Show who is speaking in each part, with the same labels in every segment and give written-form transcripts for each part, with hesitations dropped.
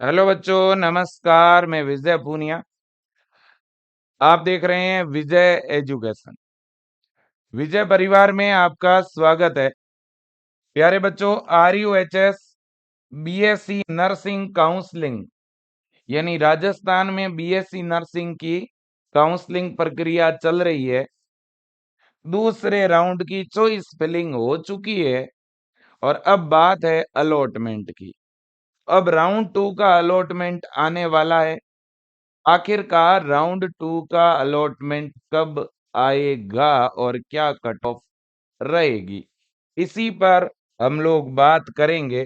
Speaker 1: Hello बच्चों, नमस्कार। मैं विजय पूनिया। आप देख रहे हैं विजय एजुकेशन। विजय परिवार में आपका स्वागत है। प्यारे बच्चों, RUHS BSc नर्सिंग काउंसलिंग यानी राजस्थान में BSc नर्सिंग की काउंसलिंग प्रक्रिया चल रही है। दूसरे राउंड की चॉइस फिलिंग हो चुकी है और अब बात है अलॉटमेंट की। अब राउंड 2 का अलॉटमेंट आने वाला है। आखिरकार राउंड 2 का अलॉटमेंट कब आएगा और क्या कट ऑफ रहेगी, इसी पर हम लोग बात करेंगे।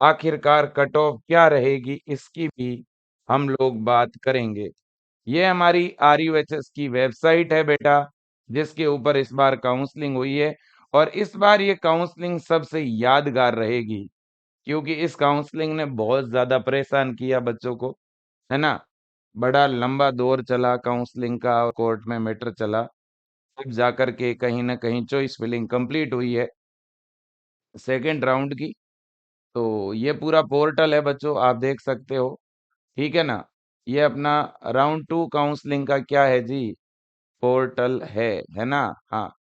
Speaker 1: आखिरकार कट ऑफ क्या रहेगी इसकी भी हम लोग बात करेंगे। ये हमारी RUHS की वेबसाइट है बेटा, जिसके ऊपर इस बार काउंसलिंग हुई है और इस बार ये काउंसलिंग सबसे यादगार रहेगी, क्योंकि इस काउंसलिंग ने बहुत ज्यादा परेशान किया बच्चों को, है ना। बड़ा लंबा दौर चला काउंसलिंग का, कोर्ट में मैटर चला, अब जाकर के कहीं ना कहीं चॉइस फिलिंग कंप्लीट हुई है सेकेंड राउंड की। तो ये पूरा पोर्टल है बच्चों, आप देख सकते हो, ठीक है ना। ये अपना राउंड 2 काउंसलिंग का क्या है जी, पोर्टल है ना। हाँ,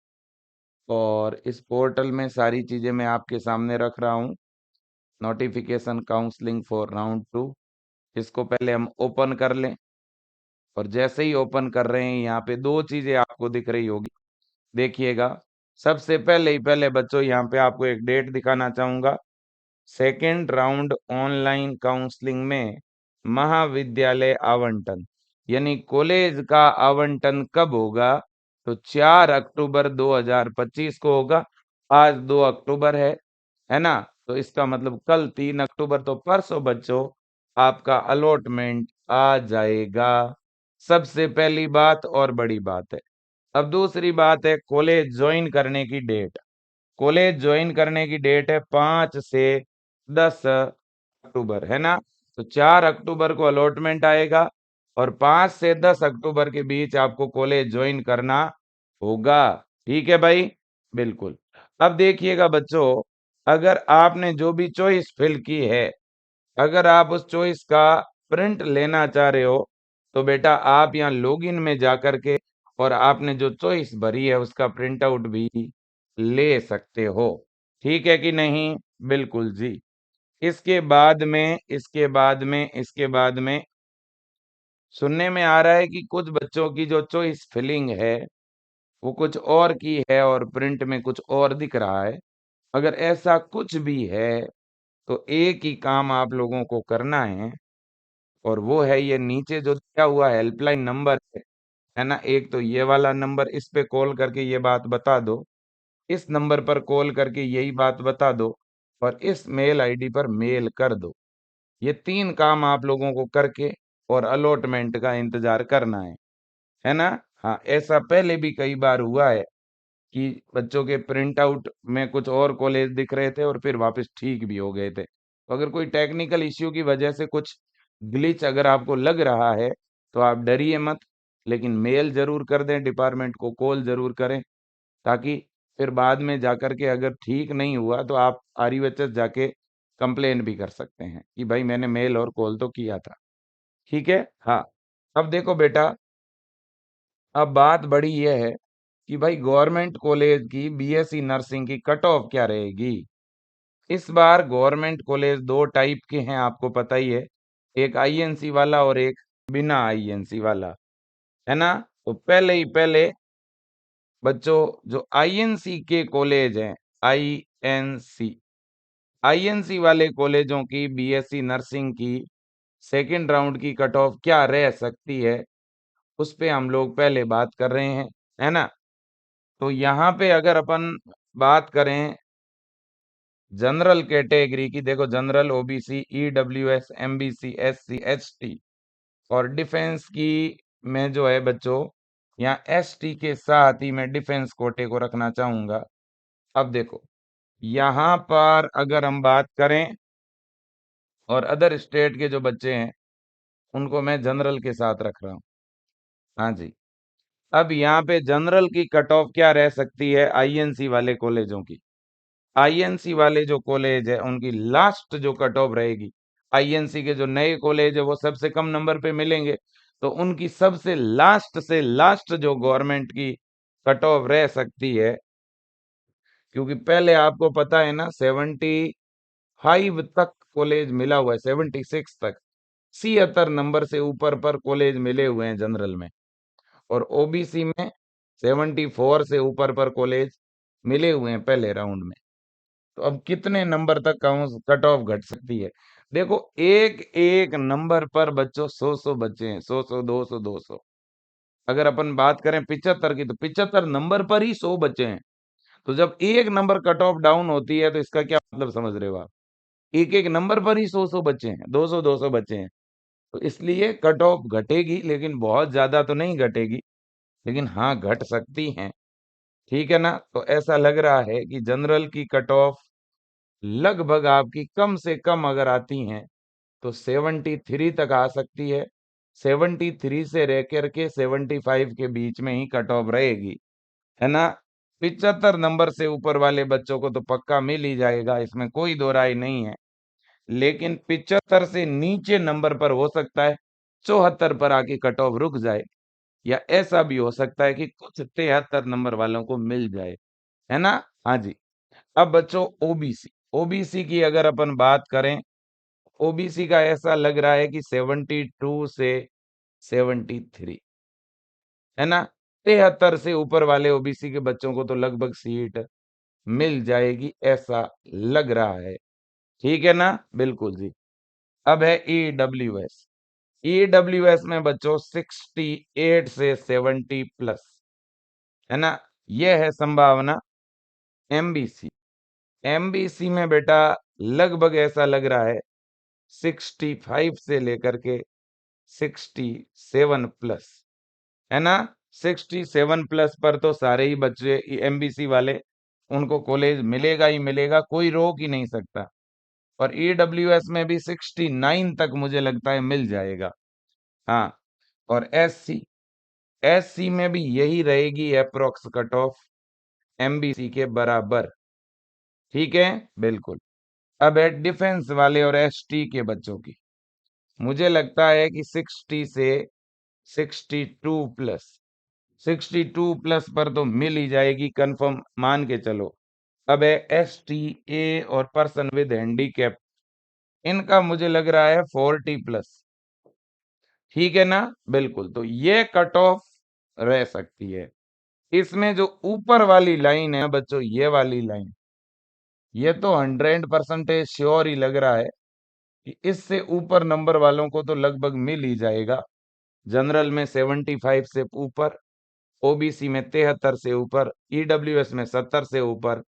Speaker 1: और इस पोर्टल में सारी चीजें मैं आपके सामने रख रहा हूँ। नोटिफिकेशन काउंसलिंग फॉर राउंड 2, इसको पहले हम ओपन कर लें। और जैसे ही ओपन कर रहे हैं, यहाँ पे दो चीजें आपको दिख रही होगी, देखिएगा। सबसे पहले बच्चों, यहाँ पे आपको एक डेट दिखाना चाहूंगा। सेकेंड राउंड ऑनलाइन काउंसलिंग में महाविद्यालय आवंटन यानी कॉलेज का आवंटन कब होगा, तो 4 अक्टूबर 2025 को होगा। आज 2 अक्टूबर है ना। तो इसका मतलब कल 3 अक्टूबर, तो परसों बच्चों आपका अलॉटमेंट आ जाएगा। सबसे पहली बात और बड़ी बात है। अब दूसरी बात है कॉलेज ज्वाइन करने की डेट। कॉलेज ज्वाइन करने की डेट है 5 से 10 अक्टूबर, है ना। तो 4 अक्टूबर को अलॉटमेंट आएगा और 5 से 10 अक्टूबर के बीच आपको कॉलेज ज्वाइन करना होगा। ठीक है भाई, बिल्कुल। अब देखिएगा बच्चों, अगर आपने जो भी चॉइस फिल की है, अगर आप उस चॉइस का प्रिंट लेना चाह रहे हो, तो बेटा आप यहाँ लॉगिन में जाकर के और आपने जो चॉइस भरी है उसका प्रिंट आउट भी ले सकते हो। ठीक है कि नहीं? बिल्कुल जी। इसके बाद में सुनने में आ रहा है कि कुछ बच्चों की जो चॉइस फिलिंग है वो कुछ और की है और प्रिंट में कुछ और दिख रहा है। अगर ऐसा कुछ भी है तो एक ही काम आप लोगों को करना है, और वो है ये नीचे जो दिया हुआ हेल्पलाइन नंबर है ना, एक तो ये वाला नंबर, इस पे कॉल करके ये बात बता दो। इस नंबर पर कॉल करके यही बात बता दो और इस मेल आईडी पर मेल कर दो। ये 3 काम आप लोगों को करके और अलॉटमेंट का इंतजार करना है ना। हाँ, ऐसा पहले भी कई बार हुआ है कि बच्चों के प्रिंट आउट में कुछ और कॉलेज दिख रहे थे और फिर वापस ठीक भी हो गए थे। तो अगर कोई टेक्निकल इश्यू की वजह से कुछ ग्लिच अगर आपको लग रहा है तो आप डरिए मत, लेकिन मेल जरूर कर दें, डिपार्टमेंट को कॉल जरूर करें, ताकि फिर बाद में जाकर के अगर ठीक नहीं हुआ तो आप RUHS जाके कंप्लेन भी कर सकते हैं कि भाई मैंने मेल और कॉल तो किया था। ठीक है। हाँ, अब देखो बेटा, अब बात बड़ी यह है कि भाई गवर्नमेंट कॉलेज की BSc नर्सिंग की कट ऑफ क्या रहेगी। इस बार गवर्नमेंट कॉलेज दो टाइप के हैं, आपको पता ही है, एक INC वाला और एक बिना INC वाला, है ना। तो पहले बच्चों, जो INC के कॉलेज हैं, INC INC वाले कॉलेजों की BSc नर्सिंग की सेकेंड राउंड की कट ऑफ क्या रह सकती है, उस पे हम लोग पहले बात कर रहे हैं, है ना। तो यहाँ पे अगर अपन बात करें जनरल कैटेगरी की, देखो general, OBC, EWS, MBC, SC, ST और डिफेंस की में जो है बच्चों, यहाँ ST के साथ ही मैं डिफेंस कोटे को रखना चाहूंगा। अब देखो, यहाँ पर अगर हम बात करें और अदर स्टेट के जो बच्चे हैं उनको मैं जनरल के साथ रख रहा हूँ। हाँ जी। अब यहाँ पे जनरल की कट ऑफ क्या रह सकती है INC वाले कॉलेजों की। INC वाले जो कॉलेज है उनकी लास्ट जो कट ऑफ रहेगी आईएनसी के जो नए कॉलेज है वो सबसे कम नंबर पे मिलेंगे, तो उनकी सबसे लास्ट से लास्ट जो गवर्नमेंट की कट ऑफ रह सकती है, क्योंकि पहले आपको पता है ना 75 तक कॉलेज मिला हुआ है, 76 तक 76 नंबर से ऊपर पर कॉलेज मिले हुए हैं जनरल में, और ओबीसी में 74 से ऊपर पर कॉलेज मिले हुए हैं पहले राउंड में। तो अब कितने नंबर तक कट ऑफ घट सकती है? देखो, एक एक नंबर पर बच्चों 100 बच्चे हैं, 100 200 200। अगर अपन बात करें 75 की, तो 75 नंबर पर ही 100 बच्चे हैं। तो जब एक नंबर कट ऑफ डाउन होती है, तो इसका क्या मतलब समझ रहे हो आप? एक एक नंबर पर ही 100 बच्चे हैं, 200 बच्चे हैं। तो इसलिए कट ऑफ घटेगी, लेकिन बहुत ज्यादा तो नहीं घटेगी, लेकिन हाँ घट सकती है। ठीक है ना? तो ऐसा लग रहा है कि जनरल की कट ऑफ लगभग आपकी कम से कम अगर आती हैं तो 73 तक आ सकती है। 73 से रह करके 75 के बीच में ही कट ऑफ रहेगी, है ना? 75 नंबर से ऊपर वाले बच्चों को तो पक्का मिल ही जाएगा, इसमें कोई दो राय नहीं है। लेकिन 75 से नीचे नंबर पर हो सकता है 74 पर आके कट ऑफ रुक जाए, या ऐसा भी हो सकता है कि कुछ 73 नंबर वालों को मिल जाए, है ना? हाँ जी। अब बच्चों ओबीसी, ओबीसी की अगर अपन बात करें, ओबीसी का ऐसा लग रहा है कि 72 से 73, है ना? 73 से ऊपर वाले ओबीसी के बच्चों को तो लगभग सीट मिल जाएगी, ऐसा लग रहा है। ठीक है ना? बिल्कुल जी। अब है ईडब्ल्यूएस। ईडब्ल्यूएस में बच्चों 68 से 70 प्लस, है ना? यह है संभावना। एमबीसी, एमबीसी में बेटा लगभग ऐसा लग रहा है 65 से लेकर के 67 प्लस, है ना? 67 प्लस पर तो सारे ही बच्चे एमबीसी वाले, उनको कॉलेज मिलेगा ही मिलेगा, कोई रोक ही नहीं सकता। और ईडब्ल्यूएस में भी 69 तक मुझे लगता है मिल जाएगा। हाँ, और एससी, एससी में भी यही रहेगी अप्रोक्स कट ऑफ, एमबीसी के बराबर। ठीक है, बिल्कुल। अब है डिफेंस वाले और एसटी के बच्चों की। मुझे लगता है कि 60 से 62 प्लस, 62 प्लस पर तो मिल ही जाएगी कंफर्म, मान के चलो। अब है एसटी ए और पर्सन विद हैंडीकैप, इनका मुझे लग रहा है 40 प्लस। ठीक है ना? बिल्कुल। तो ये कट ऑफ रह सकती है। इसमें जो ऊपर वाली लाइन है बच्चों, ये वाली लाइन, ये तो 100% श्योर ही लग रहा है कि इससे ऊपर नंबर वालों को तो लगभग मिल ही जाएगा। जनरल में 75 से ऊपर, ओबीसी में 73 से ऊपर, ईडब्ल्यूएस में 70 से ऊपर,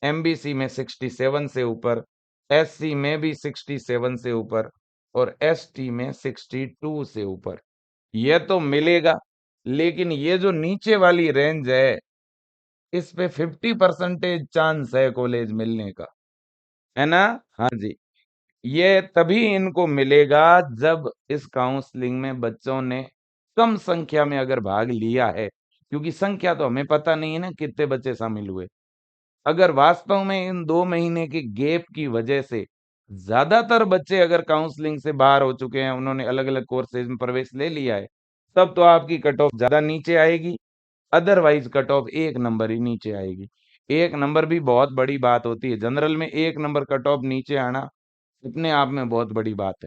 Speaker 1: एमबीसी में 67 से ऊपर, एससी में भी 67 से ऊपर, और एसटी में 62 से ऊपर। ये तो मिलेगा, लेकिन ये जो नीचे वाली रेंज है, इस पे 50% चांस है कॉलेज मिलने का, है ना? हाँ जी। ये तभी इनको मिलेगा जब इस काउंसलिंग में बच्चों ने कम संख्या में अगर भाग लिया है, क्योंकि संख्या तो हमें पता नहीं है ना कितने बच्चे शामिल हुए। अगर वास्तव में इन 2 महीने के गैप की वजह से ज्यादातर बच्चे अगर काउंसलिंग से बाहर हो चुके हैं, उन्होंने अलग अलग कोर्सेज में प्रवेश ले लिया है, तब तो आपकी कट ऑफ ज्यादा नीचे आएगी। अदरवाइज कट ऑफ एक नंबर ही नीचे आएगी। एक नंबर भी बहुत बड़ी बात होती है, जनरल में एक नंबर कट ऑफ नीचे आना अपने आप में बहुत बड़ी बात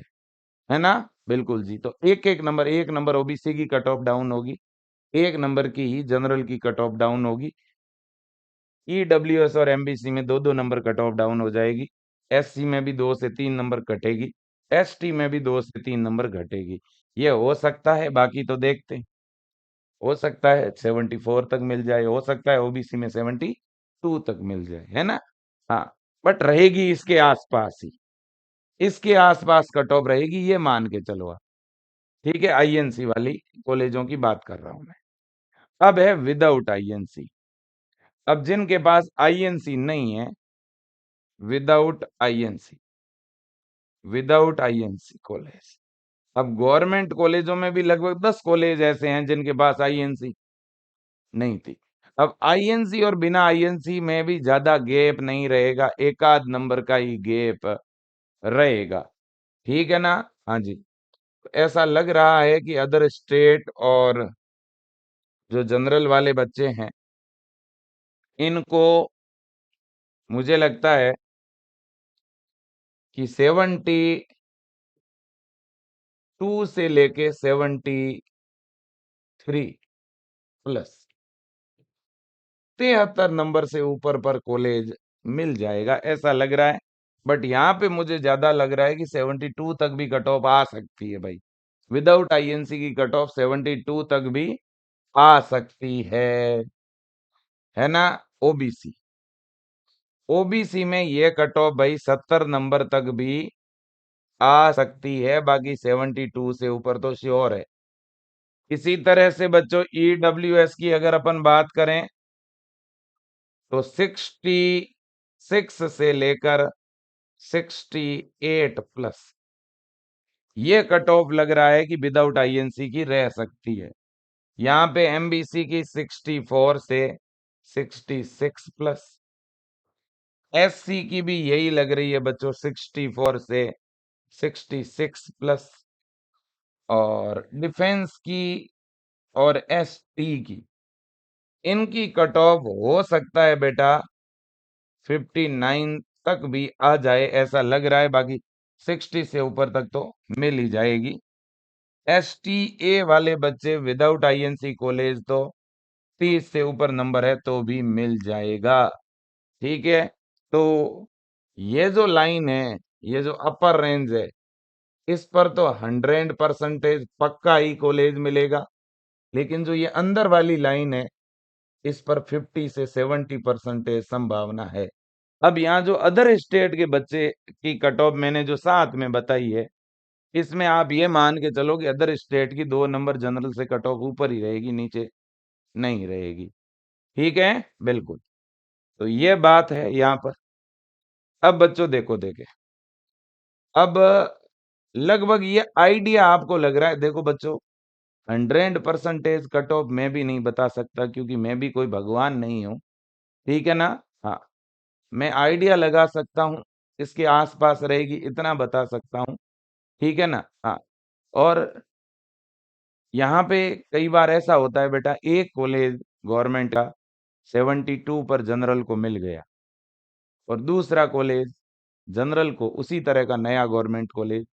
Speaker 1: है ना? बिल्कुल जी। तो एक नंबर ओबीसी की कट ऑफ डाउन होगी, एक नंबर की ही जनरल की कट ऑफ डाउन होगी। ईडब्ल्यूएस और एमबीसी में 2-2 नंबर कट ऑफ डाउन हो जाएगी। एससी में भी 2 से 3 नंबर घटेगी, एसटी में भी 2 से 3 नंबर घटेगी। ये हो सकता है, बाकी तो देखते हैं। हो सकता है 74 तक मिल जाए, हो सकता है ओबीसी में 72 तक मिल जाए, है ना? हाँ, बट रहेगी इसके आसपास ही, इसके आसपास कट ऑफ रहेगी, ये मान के चलो आप। ठीक है, आईएनसी वाली कॉलेजों की बात कर रहा हूं मैं। अब है विदाउट आईएनसी। अब जिनके पास आईएनसी नहीं है, without INC, without INC college. अब गवर्नमेंट कॉलेजों में भी लगभग 10 कॉलेज ऐसे हैं जिनके पास आईएनसी नहीं थी। अब आईएनसी और बिना आईएनसी में भी ज्यादा गैप नहीं रहेगा, एक आध नंबर का ही गैप रहेगा। ठीक है ना? हाँ जी। ऐसा लग रहा है कि अदर स्टेट और जो जनरल वाले बच्चे हैं, इनको मुझे लगता है कि 72 से लेके 73 प्लस 73 नंबर से ऊपर पर कॉलेज मिल जाएगा, ऐसा लग रहा है। बट यहाँ पे मुझे ज्यादा लग रहा है कि 72 तक भी कट ऑफ आ सकती है भाई। विदाउट आईएनसी की कट ऑफ 72 तक भी आ सकती है ना? ओबीसी, ओबीसी में ये कट ऑफ भाई 70 नंबर तक भी आ सकती है, बाकी 72 से ऊपर तो श्योर है। इसी तरह से बच्चों ईडब्ल्यूएस की अगर अपन बात करें तो 66 से लेकर 68 प्लस ये कट ऑफ लग रहा है कि विदाउट आईएनसी की रह सकती है। यहाँ पे एमबीसी की 64 से 66 प्लस, एससी की भी यही लग रही है बच्चों 64 से 66 प्लस, और डिफेंस की और एसटी की इनकी कट ऑफ हो सकता है बेटा 59 तक भी आ जाए, ऐसा लग रहा है। बाकी 60 से ऊपर तक तो मिल ही जाएगी। एसटीए वाले बच्चे विदाउट आईएनसी कॉलेज तो 30 से ऊपर नंबर है तो भी मिल जाएगा। ठीक है, तो ये जो लाइन है, ये जो अपर रेंज है, इस पर तो 100% पक्का ही कॉलेज मिलेगा। लेकिन जो ये अंदर वाली लाइन है, इस पर 50 से 70% संभावना है। अब यहाँ जो अदर स्टेट के बच्चे की कट ऑफ मैंने जो साथ में बताई है, इसमें आप ये मान के चलो कि अदर स्टेट की 2 नंबर जनरल से कट ऑफ ऊपर ही रहेगी, नीचे नहीं रहेगी। ठीक है, बिल्कुल। तो ये बात है यहाँ पर। अब बच्चों देखो देखे, अब लगभग ये आइडिया आपको लग रहा है। देखो बच्चों, 100% कट ऑफ मैं भी नहीं बता सकता, क्योंकि मैं भी कोई भगवान नहीं हूं। ठीक है ना? हाँ, मैं आइडिया लगा सकता हूँ, इसके आसपास रहेगी इतना बता सकता हूँ। ठीक है ना? हाँ, और यहाँ पे कई बार ऐसा होता है बेटा, एक कॉलेज गवर्नमेंट का 72 पर जनरल को मिल गया, और दूसरा कॉलेज जनरल को उसी तरह का नया गवर्नमेंट कॉलेज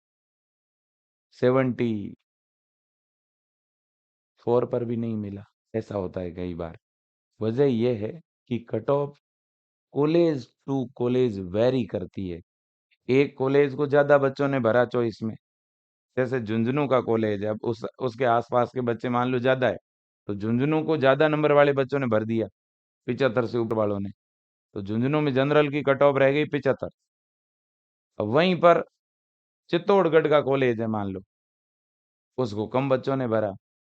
Speaker 1: 74 पर भी नहीं मिला। ऐसा होता है कई बार। वजह यह है कि cut off college to college vary करती है। एक कॉलेज को ज्यादा बच्चों ने भरा चॉइस में, जैसे झुंझुनू का कॉलेज है, अब उसके आसपास के बच्चे मान लो ज्यादा है, तो झुंझुनू को ज्यादा नंबर वाले बच्चों ने भर दिया, 75 से ऊपर वालों ने। तो झुंझुनू में जनरल की कट ऑफ रह गई 75। अब वहीं पर चित्तौड़गढ़ का कॉलेज है मान लो, उसको कम बच्चों ने भरा,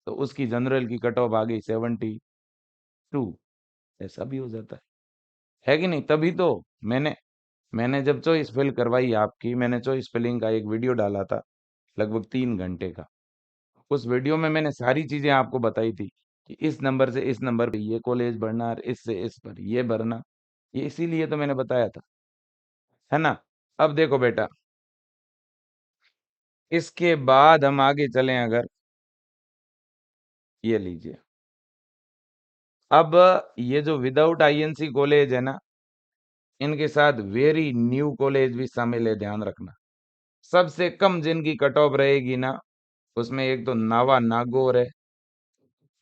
Speaker 1: तो उसकी जनरल की कट ऑफ आ गई 72। ऐसा भी हो जाता है कि नहीं? तभी तो मैंने मैंने जब चॉइस फिल करवाई आपकी, मैंने चॉइस फिलिंग का एक वीडियो डाला था, लगभग 3 घंटे का। उस वीडियो में मैंने सारी चीजें आपको बताई थी कि इस नंबर से इस नंबर पे ये कॉलेज भरना, और इससे इस पर ये भरना। ये इसीलिए तो मैंने बताया था, है ना? अब देखो बेटा, इसके बाद हम आगे चलें अगर, ये लीजिए। अब ये जो विदाउट आईएनसी कॉलेज है ना, इनके साथ वेरी न्यू कॉलेज भी शामिल है, ध्यान रखना। सबसे कम जिनकी कट ऑफ रहेगी ना, उसमें एक तो नावा नागौर है,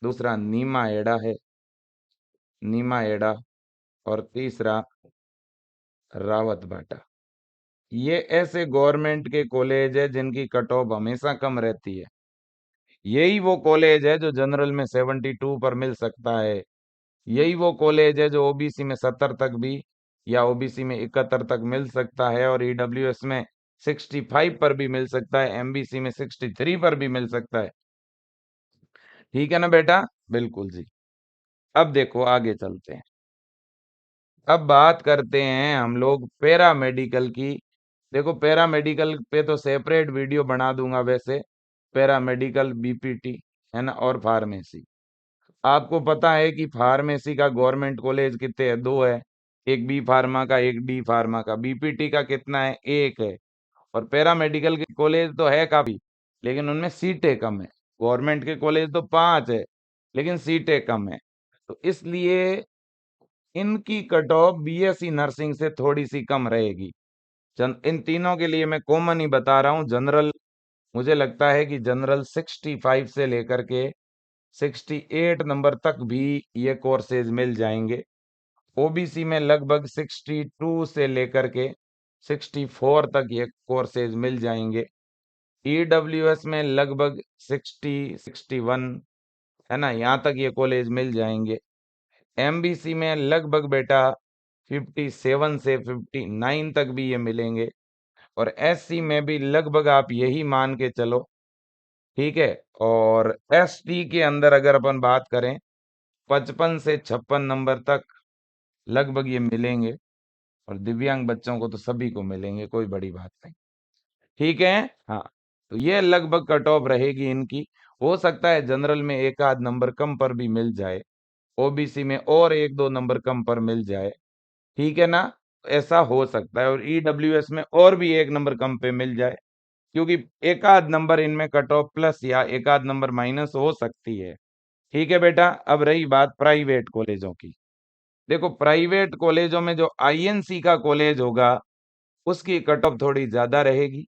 Speaker 1: दूसरा नीमा एडा है, नीमा एडा, और तीसरा रावत भाटा। ये ऐसे गवर्नमेंट के कॉलेज है जिनकी कट ऑफ हमेशा कम रहती है। यही वो कॉलेज है जो जनरल में 72 पर मिल सकता है। यही वो कॉलेज है जो ओबीसी में 70 तक भी, या ओबीसी में 71 तक मिल सकता है, और ईडब्ल्यूएस में 65 पर भी मिल सकता है, एमबीसी में 63 पर भी मिल सकता है। ठीक है ना बेटा? बिल्कुल जी। अब देखो आगे चलते हैं। अब बात करते हैं हम लोग पैरा मेडिकल की। देखो, पैरा मेडिकल पे तो सेपरेट वीडियो बना दूंगा वैसे, पैरा मेडिकल, बीपीटी, है ना, और फार्मेसी। आपको पता है कि फार्मेसी का गवर्नमेंट कॉलेज कितने है? 2 है, एक बी फार्मा का, एक डी फार्मा का। बीपीटी का कितना है? 1 है। और पैरामेडिकल के कॉलेज तो है काफी, लेकिन उनमें सीटें कम है। गवर्नमेंट के कॉलेज तो 5 है, लेकिन सीटें कम है। तो इसलिए इनकी कट ऑफ बीएससी नर्सिंग से थोड़ी सी कम रहेगी। इन तीनों के लिए मैं कॉमन ही बता रहा हूँ। जनरल, मुझे लगता है कि जनरल 65 से लेकर के 68 नंबर तक भी ये कोर्सेज मिल जाएंगे। ओबीसी में लगभग 62 से लेकर के 64 तक ये कोर्सेज मिल जाएंगे। ईडब्ल्यूएस में लगभग 60, 61, है ना, यहाँ तक ये कॉलेज मिल जाएंगे। एमबीसी में लगभग बेटा 57 से 59 तक भी ये मिलेंगे। और एससी में भी लगभग आप यही मान के चलो, ठीक है। और एसटी के अंदर अगर अपन बात करें 55 से 56 नंबर तक लगभग ये मिलेंगे। और दिव्यांग बच्चों को तो सभी को मिलेंगे, कोई बड़ी बात नहीं, ठीक है। हाँ, तो ये लगभग कट ऑफ रहेगी इनकी। हो सकता है जनरल में एक आध नंबर कम पर भी मिल जाए, ओबीसी में और एक दो नंबर कम पर मिल जाए, ठीक है ना। ऐसा हो सकता है। और ईडब्ल्यूएस में और भी एक नंबर कम पे मिल जाए, क्योंकि एक आध नंबर इनमें कट ऑफ प्लस या एक आध नंबर माइनस हो सकती है, ठीक है बेटा। अब रही बात प्राइवेट कॉलेजों की। देखो, प्राइवेट कॉलेजों में जो आईएनसी का कॉलेज होगा उसकी कट ऑफ थोड़ी ज्यादा रहेगी,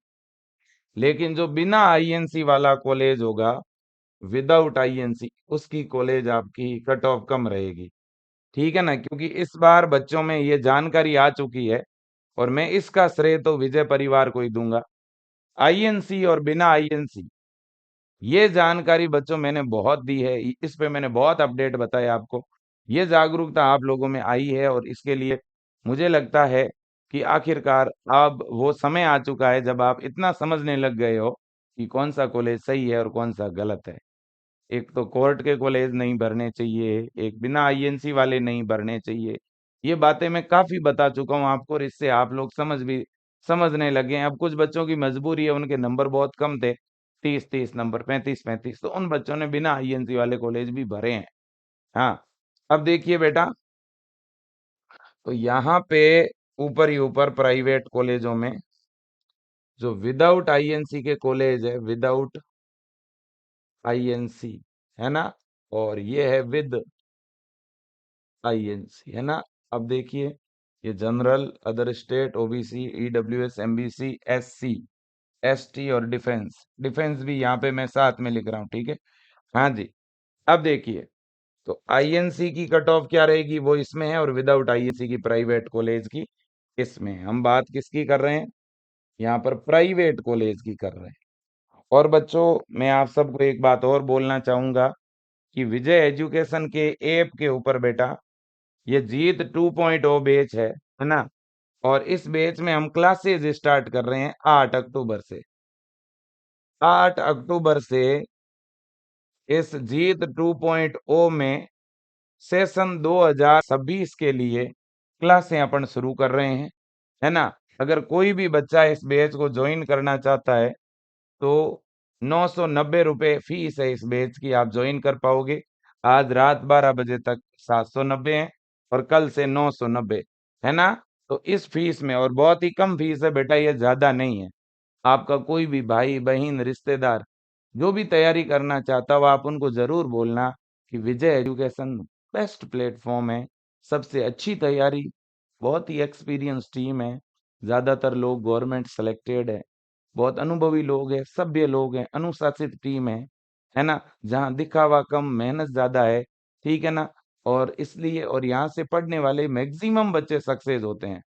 Speaker 1: लेकिन जो बिना आईएनसी वाला कॉलेज होगा, विदाउट आईएनसी, उसकी कॉलेज आपकी कट ऑफ कम रहेगी, ठीक है ना। क्योंकि इस बार बच्चों में ये जानकारी आ चुकी है, और मैं इसका श्रेय तो विजय परिवार को ही दूंगा। आईएनसी और बिना आईएनसी, ये जानकारी बच्चों मैंने बहुत दी है, इस पे मैंने बहुत अपडेट बताया आपको। ये जागरूकता आप लोगों में आई है, और इसके लिए मुझे लगता है कि आखिरकार अब वो समय आ चुका है जब आप इतना समझने लग गए हो कि कौन सा कॉलेज सही है और कौन सा गलत है। एक तो कोर्ट के कॉलेज नहीं भरने चाहिए, एक बिना आईएनसी वाले नहीं भरने चाहिए। ये बातें मैं काफी बता चुका हूँ आपको, और इससे आप लोग समझने लगे हैं। अब कुछ बच्चों की मजबूरी है, उनके नंबर बहुत कम थे, 30-30 नंबर, 35-35, तो उन बच्चों ने बिना आईएनसी वाले कॉलेज भी भरे हैं। हाँ, अब देखिए बेटा, तो यहाँ पे ऊपर ही ऊपर प्राइवेट कॉलेजों में जो विदाउट आईएनसी के कॉलेज है, विदाउट आईएनसी, है ना, और ये है विद आईएनसी, है ना। अब देखिए, ये general, other state, OBC, EWS, MBC, SC, ST और डिफेंस। डिफेंस भी यहाँ पे मैं साथ में लिख रहा हूँ, ठीक है। हाँ जी। अब देखिए, तो आईएनसी की कट ऑफ क्या रहेगी वो इसमें है, और विदाउट आईएनसी की प्राइवेट कॉलेज की इसमें है। हम बात किसकी कर रहे हैं, यहाँ पर प्राइवेट कॉलेज की कर रहे हैं। और बच्चों, मैं आप सबको एक बात और बोलना चाहूंगा कि विजय एजुकेशन के ऐप के ऊपर बेटा ये जीत 2.0 बैच है ना। और इस बैच में हम क्लासेज स्टार्ट कर रहे हैं 8 अक्टूबर से। 8 अक्टूबर से इस जीत 2.0 में सेशन 2026 के लिए क्लासें अपन शुरू कर रहे हैं, है ना। अगर कोई भी बच्चा इस बैच को ज्वाइन करना चाहता है तो 990 रुपये फीस है इस बैच की, आप ज्वाइन कर पाओगे। आज रात 12 बजे तक 790 है, और कल से 990, है ना। तो इस फीस में, और बहुत ही कम फीस है बेटा, ये ज्यादा नहीं है। आपका कोई भी भाई बहन रिश्तेदार जो भी तैयारी करना चाहता हो, आप उनको जरूर बोलना कि विजय एजुकेशन बेस्ट प्लेटफॉर्म है, सबसे अच्छी तैयारी, बहुत ही एक्सपीरियंस टीम है, ज्यादातर लोग गवर्नमेंट सेलेक्टेड है, बहुत अनुभवी लोग हैं, सभ्य लोग हैं, अनुशासित टीम है ना। जहाँ दिखावा कम, मेहनत ज्यादा है, ठीक है ना। और इसलिए, और यहाँ से पढ़ने वाले मैक्सिमम बच्चे सक्सेस होते हैं,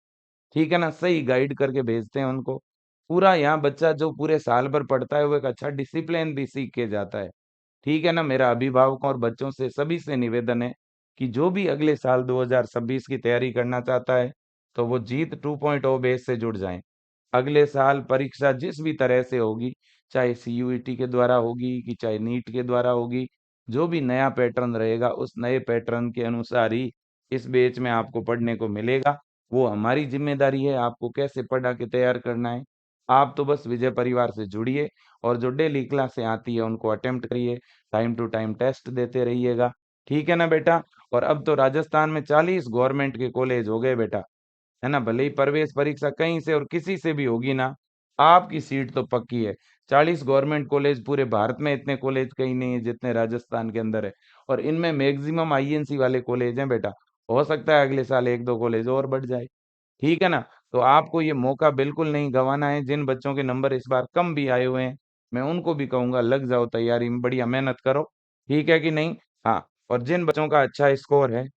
Speaker 1: ठीक है ना। सही गाइड करके भेजते हैं उनको। पूरा यहाँ बच्चा जो पूरे साल भर पढ़ता है वो एक अच्छा डिसिप्लिन भी सीख के जाता है, ठीक है ना। मेरा अभिभावकों और बच्चों से सभी से निवेदन है कि जो भी अगले साल 2026 की तैयारी करना चाहता है तो वो जीत 2.0 बेस से जुड़ जाएं। अगले साल परीक्षा जिस भी तरह से होगी, चाहे सीयूईटी के द्वारा होगी कि चाहे नीट के द्वारा होगी, जो भी नया पैटर्न रहेगा उस नए पैटर्न के अनुसार ही इस बैच में आपको पढ़ने को मिलेगा। वो हमारी जिम्मेदारी है आपको कैसे पढ़ा के तैयार करना है। आप तो बस विजय परिवार से जुड़िए, और जो डेली क्लासें आती है उनको अटेम्प्ट करिए, टाइम टू टाइम टेस्ट देते रहिएगा, ठीक है ना बेटा। और अब तो राजस्थान में 40 गवर्नमेंट के कॉलेज हो गए बेटा, है ना। भले ही प्रवेश परीक्षा कहीं से और किसी से भी होगी ना, आपकी सीट तो पक्की है। 40 गवर्नमेंट कॉलेज, पूरे भारत में इतने कॉलेज कहीं नहीं है जितने राजस्थान के अंदर है, और इनमें मैक्सिमम आईएनसी वाले कॉलेज हैं बेटा। हो सकता है अगले साल एक दो कॉलेज और बढ़ जाए, ठीक है ना। तो आपको ये मौका बिल्कुल नहीं गंवाना है। जिन बच्चों के नंबर इस बार कम भी आए हुए हैं, मैं उनको भी कहूंगा लग जाओ तैयारी में, बढ़िया मेहनत करो, ठीक है कि नहीं। हाँ, और जिन बच्चों का अच्छा स्कोर है,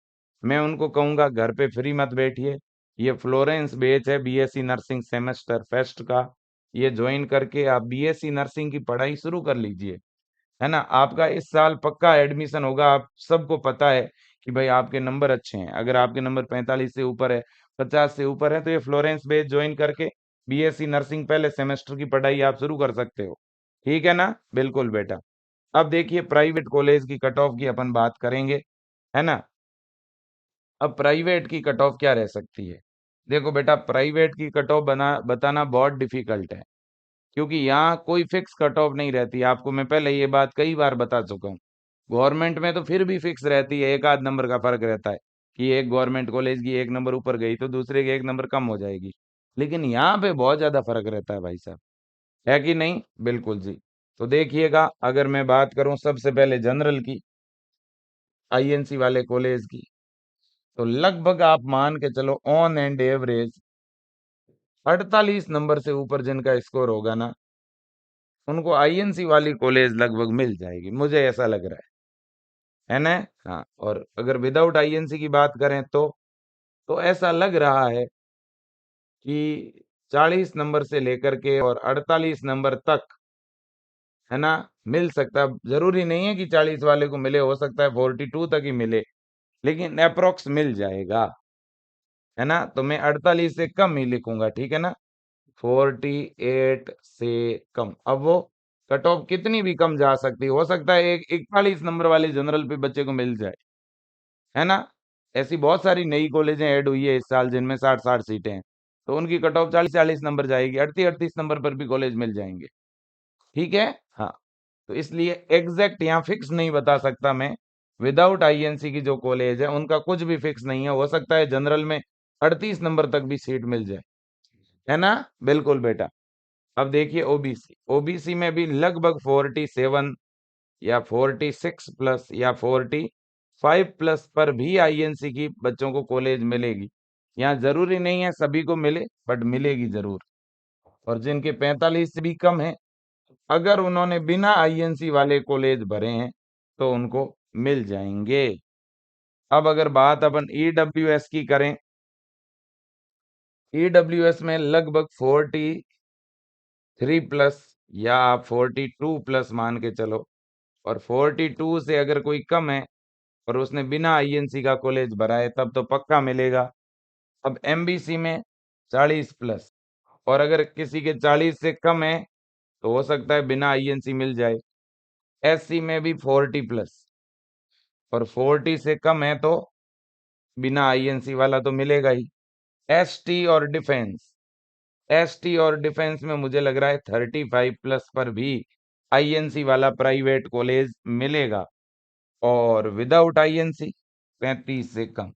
Speaker 1: मैं उनको कहूंगा घर पे फ्री मत बैठिए। ये फ्लोरेंस बैच है बीएससी नर्सिंग सेमेस्टर फर्स्ट का, ये ज्वाइन करके आप बीएससी नर्सिंग की पढ़ाई शुरू कर लीजिए, है ना। आपका इस साल पक्का एडमिशन होगा। आप सबको पता है कि भाई आपके नंबर अच्छे हैं। अगर आपके नंबर 45 से ऊपर है, 50 से ऊपर है, तो ये फ्लोरेंस बैच ज्वाइन करके बीएससी नर्सिंग पहले सेमेस्टर की पढ़ाई आप शुरू कर सकते हो, ठीक है ना। बिल्कुल बेटा। अब देखिए प्राइवेट कॉलेज की कट ऑफ की अपन बात करेंगे, है ना। अब प्राइवेट की कट ऑफ क्या रह सकती है? देखो बेटा, प्राइवेट की कट ऑफ बना बताना बहुत डिफिकल्ट है, क्योंकि यहाँ कोई फिक्स कट ऑफ नहीं रहती। आपको मैं पहले ये बात कई बार बता चुका हूँ। गवर्नमेंट में तो फिर भी फिक्स रहती है, एक आध नंबर का फर्क रहता है कि एक गवर्नमेंट कॉलेज की एक नंबर ऊपर गई तो दूसरे की एक नंबर कम हो जाएगी। लेकिन यहाँ पे बहुत ज्यादा फर्क रहता है भाई साहब, है कि नहीं? बिल्कुल जी। तो देखिएगा, अगर मैं बात करूं सबसे पहले जनरल की, आईएनसी वाले कॉलेज की, तो लगभग आप मान के चलो ऑन एंड एवरेज 48 नंबर से ऊपर जिनका स्कोर होगा ना, उनको आईएनसी वाली कॉलेज लगभग मिल जाएगी, मुझे ऐसा लग रहा है ना। हाँ, और अगर विदाउट आईएनसी की बात करें तो ऐसा लग रहा है कि 40 नंबर से लेकर के और 48 नंबर तक, है ना, मिल सकता है। जरूरी नहीं है कि 40 वाले को मिले, हो सकता है 42 तक ही मिले, लेकिन अप्रोक्स मिल जाएगा, है ना। तो मैं 48 से कम ही लिखूंगा, ठीक है ना। 48 से कम। अब वो कट ऑफ कितनी भी कम जा सकती है, हो सकता है एक 41 नंबर वाले जनरल पे बच्चे को मिल जाए, है ना। ऐसी बहुत सारी नई कॉलेजें ऐड हुई है इस साल जिनमें 60-60 सीटें हैं, तो उनकी कट ऑफ 40-40 नंबर जाएगी, 38-38 नंबर पर भी कॉलेज मिल जाएंगे, ठीक है। हाँ, तो इसलिए एग्जैक्ट यहाँ फिक्स नहीं बता सकता मैं। विदाउट आईएनसी की जो कॉलेज है उनका कुछ भी फिक्स नहीं है, हो सकता है जनरल में 38 नंबर तक भी सीट मिल जाए, है ना। बिल्कुल बेटा। अब देखिए ओबीसी, ओबीसी में भी लगभग 47 या 46 प्लस या 45 प्लस पर भी आईएनसी की बच्चों को कॉलेज मिलेगी। यहाँ जरूरी नहीं है सभी को मिले, बट मिलेगी जरूर। और जिनके 45 से भी कम है, अगर उन्होंने बिना आईएनसी वाले कॉलेज भरे हैं, तो उनको मिल जाएंगे। अब अगर बात अपन ईडब्ल्यूएस की करें, ईडब्ल्यूएस में लगभग 43 प्लस या आप 42 प्लस मान के चलो, और 42 से अगर कोई कम है और उसने बिना आईएनसी का कॉलेज भरा है, तब तो पक्का मिलेगा। अब एमबीसी में 40 प्लस, और अगर किसी के 40 से कम है तो हो सकता है बिना आईएनसी मिल जाए। एससी में भी 40 प्लस, और 40 से कम है तो बिना आईएनसी वाला तो मिलेगा ही। एसटी और डिफेंस, एसटी और डिफेंस में मुझे लग रहा है 35 प्लस पर भी आईएनसी वाला प्राइवेट कॉलेज मिलेगा, और विदाउट आईएनसी 35 से कम,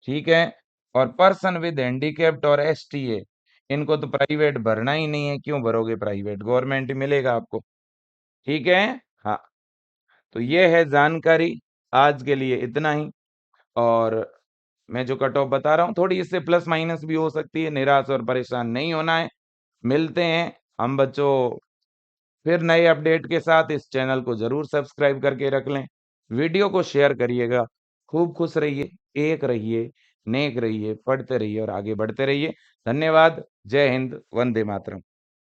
Speaker 1: ठीक है। और पर्सन विद हैंडीकैप्ड और एसटीए, इनको तो प्राइवेट भरना ही नहीं है, क्यों भरोगे प्राइवेट, गवर्नमेंट ही मिलेगा आपको, ठीक है। हाँ, तो ये है जानकारी, आज के लिए इतना ही। और मैं जो कट ऑफ बता रहा हूँ थोड़ी इससे प्लस माइनस भी हो सकती है, निराश और परेशान नहीं होना है। मिलते हैं हम बच्चों फिर नए अपडेट के साथ। इस चैनल को जरूर सब्सक्राइब करके रख लें, वीडियो को शेयर करिएगा। खूब खुश रहिए, एक रहिए, नेक रहिए, पढ़ते रहिए और आगे बढ़ते रहिए। धन्यवाद। जय हिंद, वंदे मातरम।